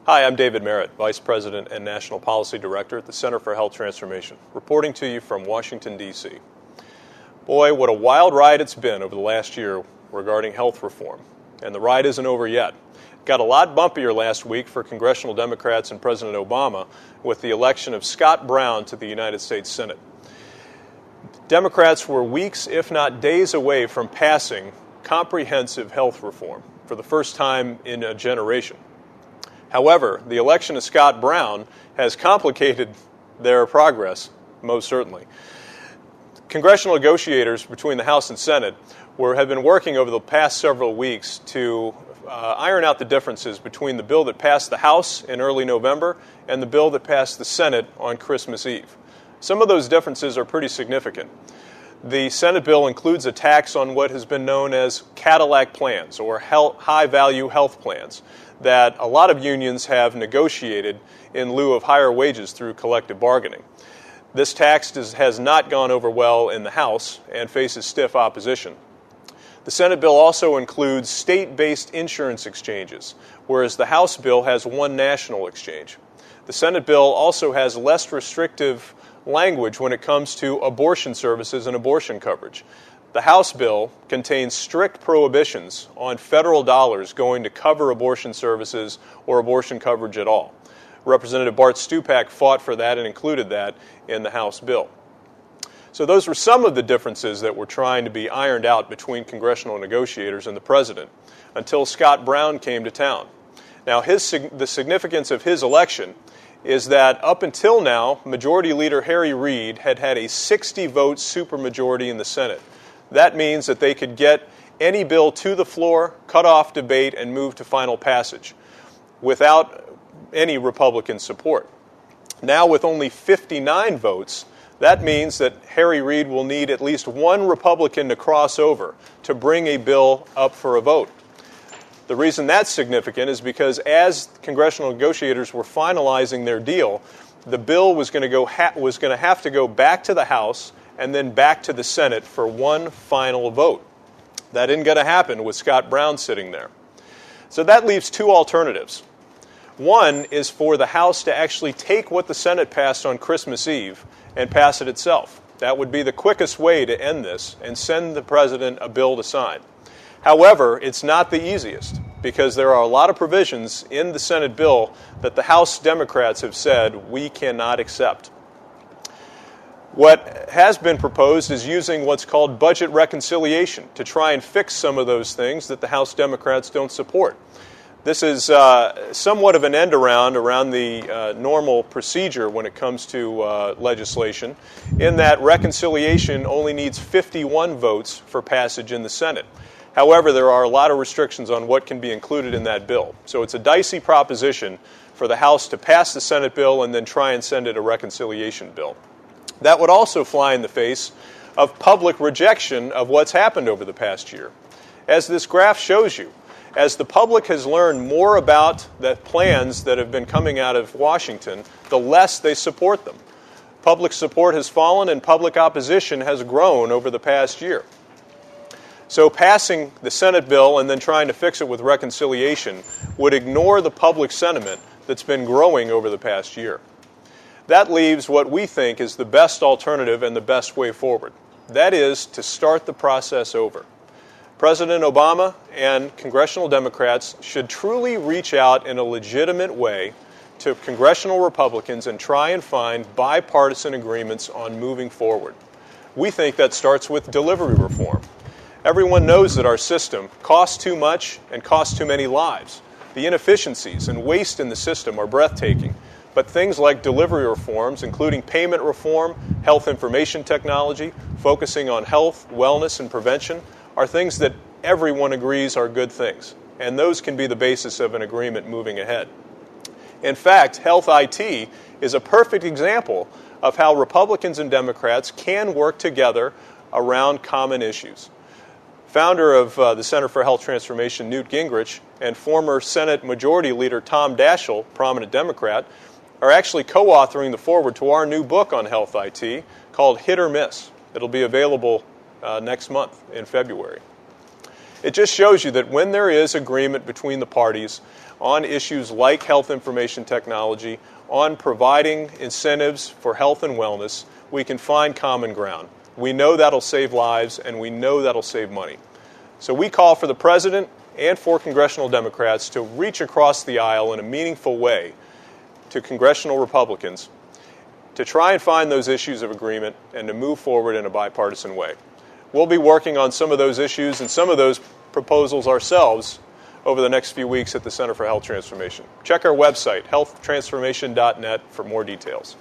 Hi, I'm David Merritt, Vice President and National Policy Director at the Center for Health Transformation, reporting to you from Washington, D.C. Boy, what a wild ride it's been over the last year regarding health reform. And the ride isn't over yet. It got a lot bumpier last week for congressional Democrats and President Obama with the election of Scott Brown to the United States Senate. Democrats were weeks, if not days, away from passing comprehensive health reform for the first time in a generation. However, the election of Scott Brown has complicated their progress, most certainly. Congressional negotiators between the House and Senate have been working over the past several weeks to iron out the differences between the bill that passed the House in early November and the bill that passed the Senate on Christmas Eve. Some of those differences are pretty significant. The Senate bill includes a tax on what has been known as Cadillac plans, or high-value health plans, that a lot of unions have negotiated in lieu of higher wages through collective bargaining. This tax has not gone over well in the House and faces stiff opposition. The Senate bill also includes state-based insurance exchanges, whereas the House bill has one national exchange. The Senate bill also has less restrictive language when it comes to abortion services and abortion coverage. The House bill contains strict prohibitions on federal dollars going to cover abortion services or abortion coverage at all. Representative Bart Stupak fought for that and included that in the House bill. So those were some of the differences that were trying to be ironed out between congressional negotiators and the president until Scott Brown came to town. Now, the significance of his election is that up until now, Majority Leader Harry Reid had a 60-vote supermajority in the Senate. That means that they could get any bill to the floor, cut off debate, and move to final passage without any Republican support. Now, with only 59 votes, that means that Harry Reid will need at least one Republican to cross over to bring a bill up for a vote. The reason that's significant is because as congressional negotiators were finalizing their deal, the bill was going to have to go back to the House and then back to the Senate for one final vote. That isn't going to happen with Scott Brown sitting there. So that leaves two alternatives. One is for the House to actually take what the Senate passed on Christmas Eve and pass it itself. That would be the quickest way to end this and send the president a bill to sign. However, it's not the easiest because there are a lot of provisions in the Senate bill that the House Democrats have said we cannot accept. What has been proposed is using what's called budget reconciliation to try and fix some of those things that the House Democrats don't support. This is somewhat of an end around the normal procedure when it comes to legislation, in that reconciliation only needs 51 votes for passage in the Senate. However, there are a lot of restrictions on what can be included in that bill. So it's a dicey proposition for the House to pass the Senate bill and then try and send it a reconciliation bill. That would also fly in the face of public rejection of what's happened over the past year. As this graph shows you, as the public has learned more about the plans that have been coming out of Washington, the less they support them. Public support has fallen and public opposition has grown over the past year. So passing the Senate bill and then trying to fix it with reconciliation would ignore the public sentiment that's been growing over the past year. That leaves what we think is the best alternative and the best way forward. That is to start the process over. President Obama and congressional Democrats should truly reach out in a legitimate way to congressional Republicans and try and find bipartisan agreements on moving forward. We think that starts with delivery reform. Everyone knows that our system costs too much and costs too many lives. The inefficiencies and waste in the system are breathtaking. But things like delivery reforms, including payment reform, health information technology, focusing on health, wellness, and prevention, are things that everyone agrees are good things. And those can be the basis of an agreement moving ahead. In fact, health IT is a perfect example of how Republicans and Democrats can work together around common issues. Founder of the Center for Health Transformation, Newt Gingrich, and former Senate Majority Leader Tom Daschle, prominent Democrat, are actually co-authoring the foreword to our new book on health IT called Hit or Miss. It'll be available next month in February. It just shows you that when there is agreement between the parties on issues like health information technology, on providing incentives for health and wellness, we can find common ground. We know that'll save lives, and we know that'll save money. So we call for the President and for congressional Democrats to reach across the aisle in a meaningful way to congressional Republicans to try and find those issues of agreement and to move forward in a bipartisan way. We'll be working on some of those issues and some of those proposals ourselves over the next few weeks at the Center for Health Transformation. Check our website, healthtransformation.net, for more details.